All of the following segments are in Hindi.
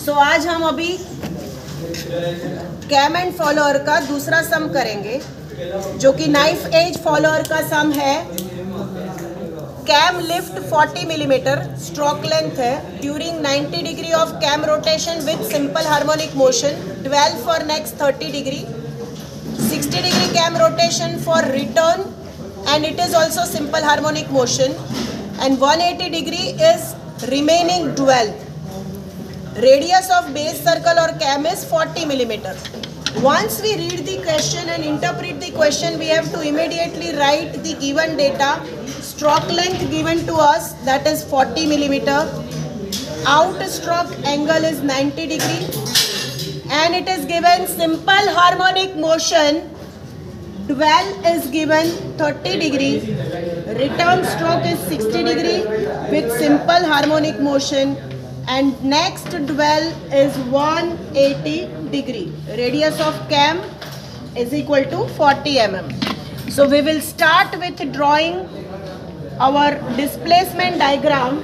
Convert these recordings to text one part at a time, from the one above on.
सो आज हम अभी कैम एंड फॉलोअर का दूसरा सम करेंगे, जो कि नाइफ एज फॉलोअर का सम है। Cam lift 40 millimetre stroke length है during 90 degree of cam rotation with simple harmonic motion, 12 for next 30 degree, 60 degree cam rotation for return and it is also simple harmonic motion, and 180 degree is remaining dual. Radius of base circle or cam is 40 millimeter. Once we read the question and interpret the question, we have to immediately write the given data. Stroke length given to us, that is 40 millimeter. Out stroke angle is 90 degree, and it is given simple harmonic motion. Dwell is given 30 degree, return stroke is 60 degree with simple harmonic motion, and next dwell is 180 degree. Radius of cam is equal to 40 mm. So we will start with drawing our displacement diagram,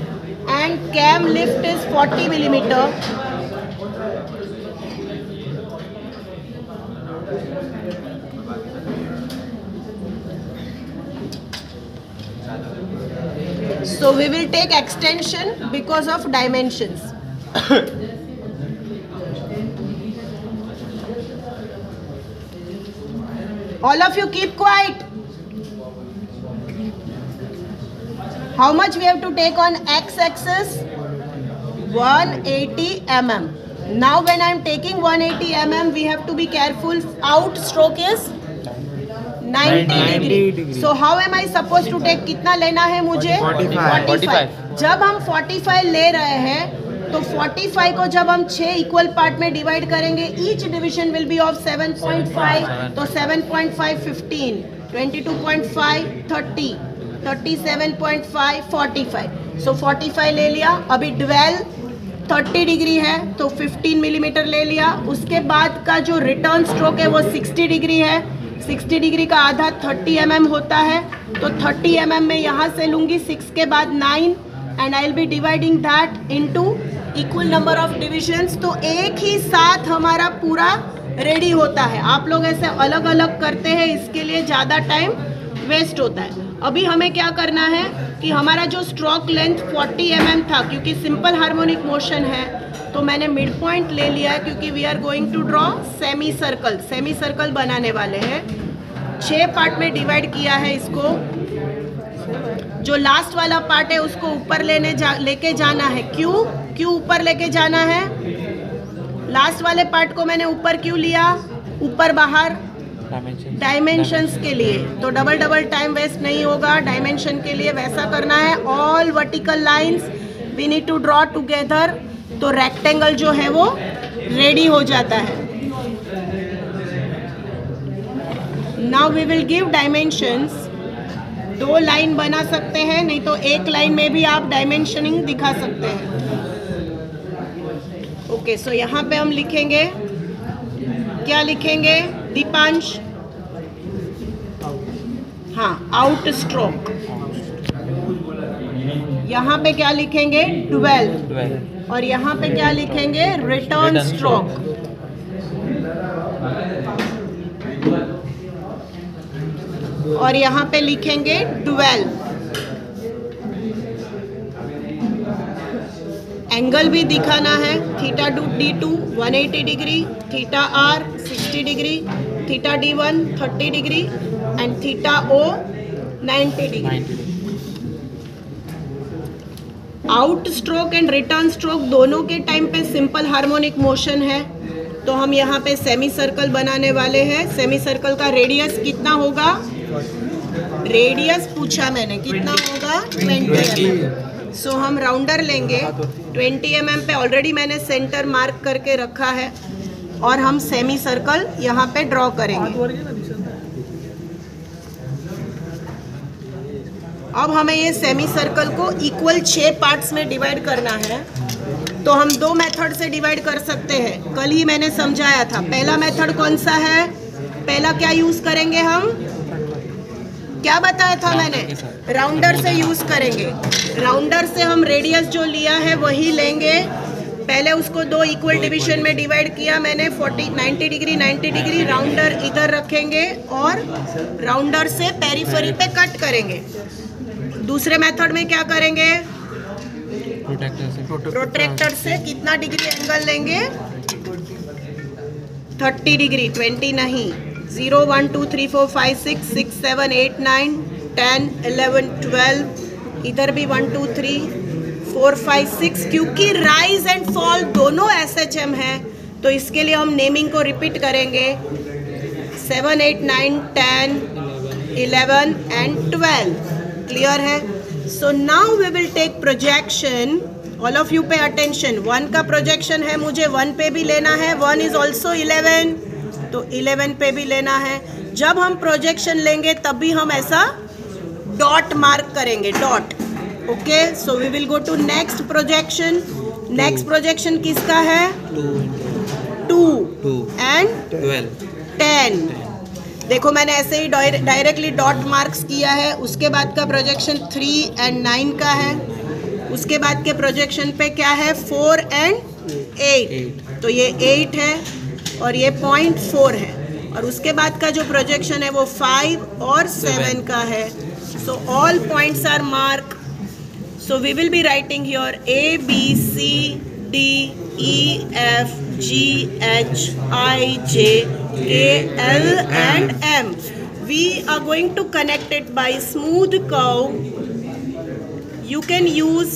and cam lift is 40 millimeter. So we will take extension because of dimensions. All of you keep quiet. How much we have to take on x-axis? 180 mm. Now when I am taking 180 mm, we have to be careful. Out stroke is 90 degree. So how am I supposed to take? कितना लेना है मुझे? 45. जब हम 45 ले रहे हैं तो 45 को जब हम 6 इक्वल पार्ट में डिवाइड करेंगे, each division will be of 7.5, तो 7.5 15, 22.5 30, 37.5 45. सो 45 ले लिया. अभी ड्वेल 30 डिग्री है तो 15 मिलीमीटर ले लिया. उसके बाद का जो रिटर्न स्ट्रोक है वो 60 डिग्री है. 60 डिग्री का आधा 30 mm होता है, तो 30 mm में यहाँ से लूँगी 6 के बाद 9, and I will be dividing that into equal number of divisions. तो एक ही साथ हमारा पूरा रेडी होता है. आप लोग ऐसे अलग अलग करते हैं, इसके लिए ज़्यादा टाइम वेस्ट होता है. अभी हमें क्या करना है कि हमारा जो स्ट्रोक लेंथ 40 mm था, क्योंकि सिंपल हार्मोनिक मोशन है तो मैंने मिड पॉइंट ले लिया है, क्योंकि we are going to draw semi circle. Semi circle बनाने वाले हैं. 6 पार्ट में डिवाइड किया है इसको. जो लास्ट वाला पार्ट है उसको ऊपर लेके जाना है. क्यों ऊपर लेके जाना है? लास्ट वाले पार्ट को मैंने ऊपर क्यों लिया? ऊपर बाहर डायमेंशंस के लिए. तो डबल टाइम वेस्ट नहीं होगा. डायमेंशन के लिए वैसा करना है. All vertical lines we need to draw together. तो रेक्टेंगल जो है वो रेडी हो जाता है. Now we will give dimensions. 2 line बना सकते हैं, नहीं तो एक लाइन में भी आप डायमेंशनिंग दिखा सकते हैं. ओके, सो यहाँ पे हम लिखेंगे, क्या लिखेंगे दीपांश? हाँ, आउट स्ट्रोक. यहाँ पे क्या लिखेंगे? 12. और यहाँ पे क्या लिखेंगे? Return stroke. और यहाँ पे लिखेंगे 12. एंगल भी दिखाना है. Theta D2 180 degree, theta R 60 degree, theta D1 30 degree, and theta O 90 degree. Out stroke and return stroke दोनों के टाइम पे सिंपल हार्मोनिक मोशन है, तो हम यहाँ पे सेमी सर्कल बनाने वाले हैं. सेमी सर्कल का रेडियस कितना होगा? रेडियस पूछा मैंने, कितना होगा? 20 mm. सो हम राउंडर लेंगे. 20 mm पे ऑलरेडी मैंने सेंटर मार्क करके रखा है, और हम सेमी सर्कल यहाँ पे ड्रॉ करेंगे. अब हमें ये सेमी सर्कल को इक्वल 6 पार्ट्स में डिवाइड करना है. तो हम 2 मेथड से डिवाइड कर सकते हैं. कल ही मैंने समझाया था. पहला मेथड कौन सा है? पहला क्या यूज़ करेंगे हम? क्या बताया था मैंने? राउंडर से यूज़ करेंगे. राउंडर से हम रेडियस जो लिया है वही लेंगे. पहले उसको दो इक्वल डिवीजन में डिवाइड किया मैंने, 90 डिग्री 90 डिग्री, राउंडर इधर रखेंगे और राउंडर से पेरिफेरी पे कट करेंगे। दूसरे मेथड में क्या करेंगे, प्रोट्रैक्टर से कितना डिग्री एंगल लेंगे, 30 डिग्री, 20 नहीं, 0 1 2 3 4 5 6 6 7 8 9 10 11 12, इधर भी 1 2 3 4 5 6, क्योंकि राइज एंड फॉल दोनों SHM है तो इसके लिए हम नेमिंग को रिपीट करेंगे, 7 8 9 10 11 एंड 12। क्लियर है? So now we will take projection. All of you pay attention, 1 का प्रोजेक्शन है मुझे 1 पे भी लेना है, 1 इज ऑल्सो 11 तो 11 पे भी लेना है। जब हम प्रोजेक्शन लेंगे तब भी हम ऐसा डॉट मार्क करेंगे, dot. Okay, so we will go to next projection. Next projection किसका है, 2 एंड 10। देखो मैंने ऐसे ही डायरेक्टली डॉट मार्क्स किया है। उसके बाद का प्रोजेक्शन 3 एंड 9 का है। उसके बाद के प्रोजेक्शन पे क्या है, 4 एंड 8, तो ये 8 है और ये 0.4 है। और उसके बाद का जो प्रोजेक्शन है वो 5 और 7 का है। So all points are mark. So we will be writing here A B C D E F G H I J K L and M. We are going to connect it by smooth curve. You can use,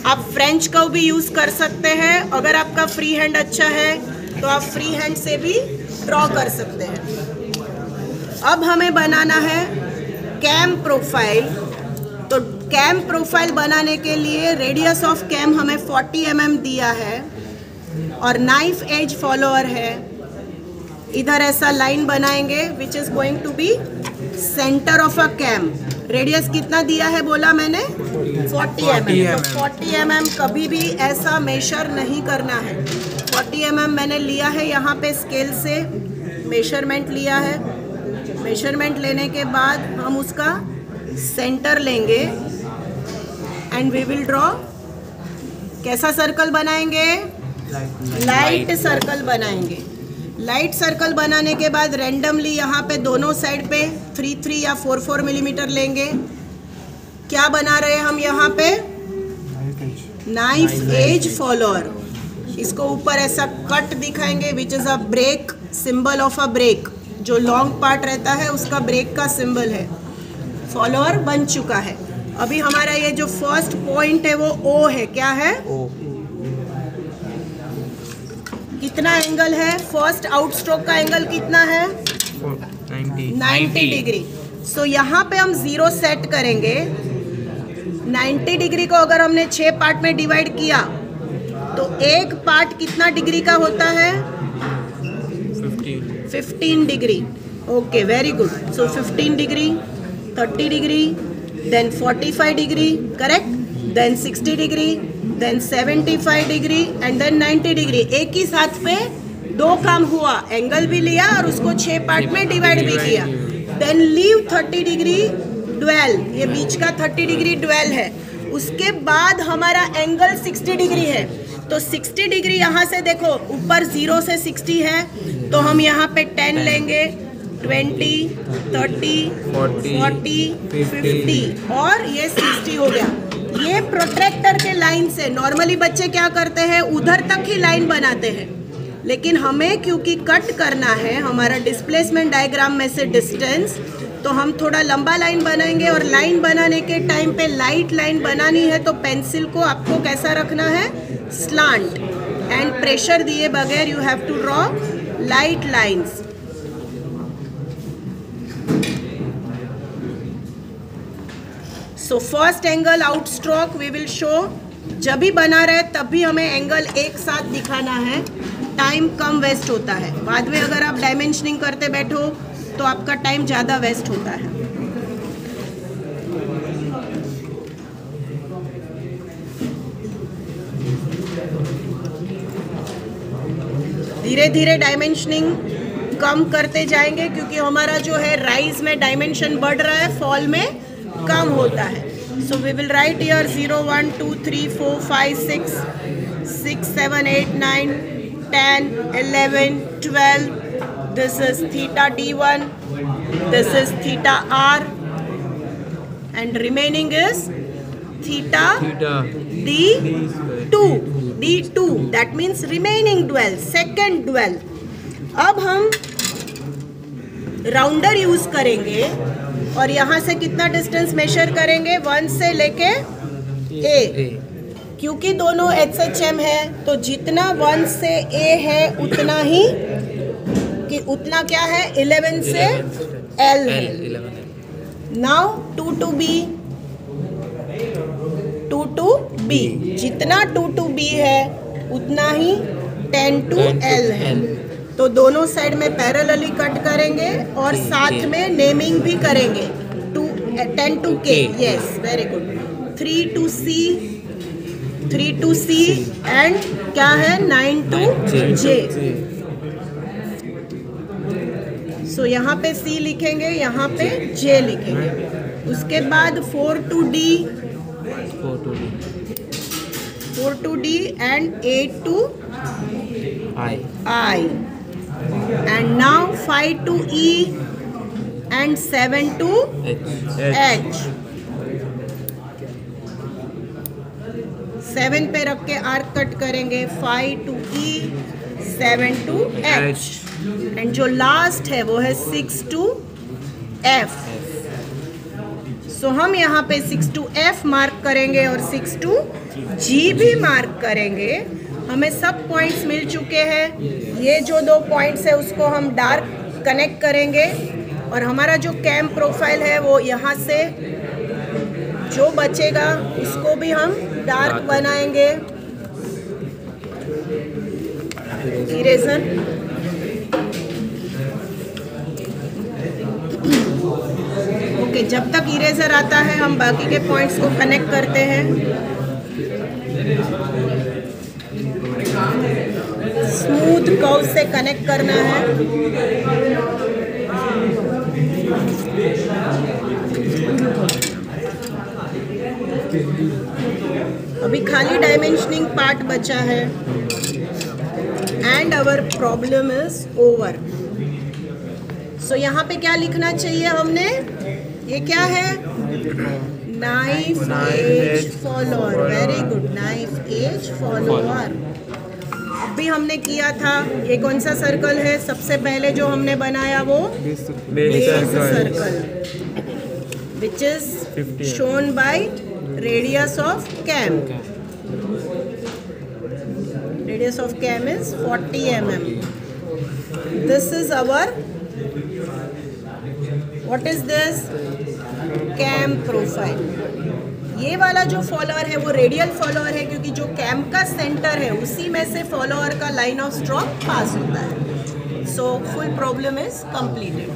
आप फ्रेंच कर्व भी यूज कर सकते हैं। अगर आपका फ्री हैंड अच्छा है तो आप फ्री हैंड से भी ड्रॉ कर सकते हैं। अब हमें बनाना है कैम प्रोफाइल। तो कैम प्रोफाइल बनाने के लिए रेडियस ऑफ कैम हमें 40 mm दिया है और नाइफ एज फॉलोअर है। इधर ऐसा लाइन बनाएंगे which is going to be centre of a cam. Radius कितना दिया है बोला मैंने, 40 mm। तो 40 mm कभी भी ऐसा मेजर नहीं करना है। 40 mm मैंने लिया है, यहाँ पे स्केल से मेजरमेंट लिया है। मेजरमेंट लेने के बाद हम उसका सेंटर लेंगे एंड वी विल ड्रॉ। कैसा सर्कल बनाएंगे, लाइट सर्कल बनाएंगे। लाइट सर्कल बनाने के बाद रैंडमली यहाँ पे दोनों साइड पे 3 या 4 मिलीमीटर लेंगे। क्या बना रहे हैं हम यहाँ पे, नाइफ एज फॉलोअर। इसको ऊपर ऐसा कट दिखाएंगे which is a break, symbol of a break. जो लॉन्ग पार्ट रहता है उसका ब्रेक का सिंबल है। फॉलोअर बन चुका है। अभी हमारा ये जो फर्स्ट पॉइंट है वो O है। क्या है, O। कितना एंगल है, फर्स्ट आउट स्ट्रोक का एंगल कितना है, 90 डिग्री। सो यहाँ पे हम 0 सेट करेंगे। 90 डिग्री को अगर हमने 6 पार्ट में डिवाइड किया तो एक पार्ट कितना डिग्री का होता है, 15 degree. Okay, very good. So 15 degree, 30 degree, then 45 degree, correct, then 60 degree, then 75 degree and then 90 degree. एक ही साथ पे 2 काम हुआ, एंगल भी लिया और उसको 6 पार्ट में डिवाइड भी किया। देन लीव 30 डिग्री, 12, ये बीच का 30 डिग्री 12 है। उसके बाद हमारा एंगल 60 डिग्री है। तो 60 डिग्री यहाँ से देखो, ऊपर 0 से 60 है तो हम यहाँ पे 10 लेंगे, 20, 30, 40, 50 और ये 60 हो गया। ये प्रोट्रैक्टर के लाइन से नॉर्मली बच्चे क्या करते हैं, उधर तक ही लाइन बनाते हैं, लेकिन हमें क्योंकि कट करना है हमारा डिस्प्लेसमेंट डायग्राम में से डिस्टेंस, तो हम थोड़ा लंबा लाइन बनाएंगे। और लाइन बनाने के टाइम पे लाइट लाइन बनानी है तो पेंसिल को आपको कैसा रखना है, स्लांट, एंड प्रेशर दिए बगैर you have to draw light lines. So first angle out stroke we will show. जब भी बना रहे तब भी हमें एंगल एक साथ दिखाना है, टाइम कम वेस्ट होता है। बाद में अगर आप डायमेंशनिंग करते बैठो तो आपका टाइम ज़्यादा वेस्ट होता है। धीरे धीरे डायमेंशनिंग कम करते जाएंगे क्योंकि हमारा जो है राइज में डायमेंशन बढ़ रहा है, फॉल में कम होता है। So we will write here 0 1 2 3 4 5 6 6, 7, 8, 9, 10, 11, 12. This is theta D1. This is theta R. And remaining is theta D2. D2. That means remaining 12. Second 12. अब हम राउंडर यूज करेंगे और यहाँ से कितना डिस्टेंस मेजर करेंगे 1 से लेके A, क्योंकि दोनों HHM है तो जितना 1 से A है उतना ही कि उतना क्या है 11 से L है। Now 2 to B, 2 to B, जितना 2 to B है उतना ही 10 to L है। तो दोनों साइड में पैरेलली कट करेंगे और साथ में नेमिंग भी करेंगे 10 to K। Yes, very good. 3 to C, 3 to C and क्या है 9 to J। सो यहाँ पे C लिखेंगे, यहाँ पे J लिखेंगे। उसके बाद 4 to D, 4 to D and 8 to I and now 5 to E and 7 to H। 7 पे रख के आर्क कट करेंगे, 5 to E, 7 to H and जो लास्ट है वो है 6 to F। सो हम यहाँ पे 6 to F मार्क करेंगे और 6 to G भी मार्क करेंगे। हमें सब पॉइंट्स मिल चुके हैं। ये जो 2 पॉइंट्स है उसको हम डार्क कनेक्ट करेंगे और हमारा जो कैम प्रोफाइल है वो यहाँ से जो बचेगा उसको भी हम डार्क बनाएंगे। इरेजर ओके, जब तक इरेजर आता है हम बाकी के पॉइंट्स को कनेक्ट करते हैं। स्मूथ कर्व से कनेक्ट करना है। अभी खाली डायमेंशनिंग पार्ट बचा है and our problem is over. So यहाँ पे क्या लिखना चाहिए हमने? ये क्या है? Knife edge follower. Very good, knife edge follower. अभी हमने किया था, ये कौन सा सर्कल है? सबसे पहले जो हमने बनाया वो base circle, which is shown by radius of cam. Radius of cam is 40 mm. This is our, what is this? Cam profile. ये वाला जो फॉलोअर है वो रेडियल फॉलोअर है क्योंकि जो कैम का सेंटर है उसी में से फॉलोअर का लाइन ऑफ स्ट्रोक पास होता है। So full problem is completed.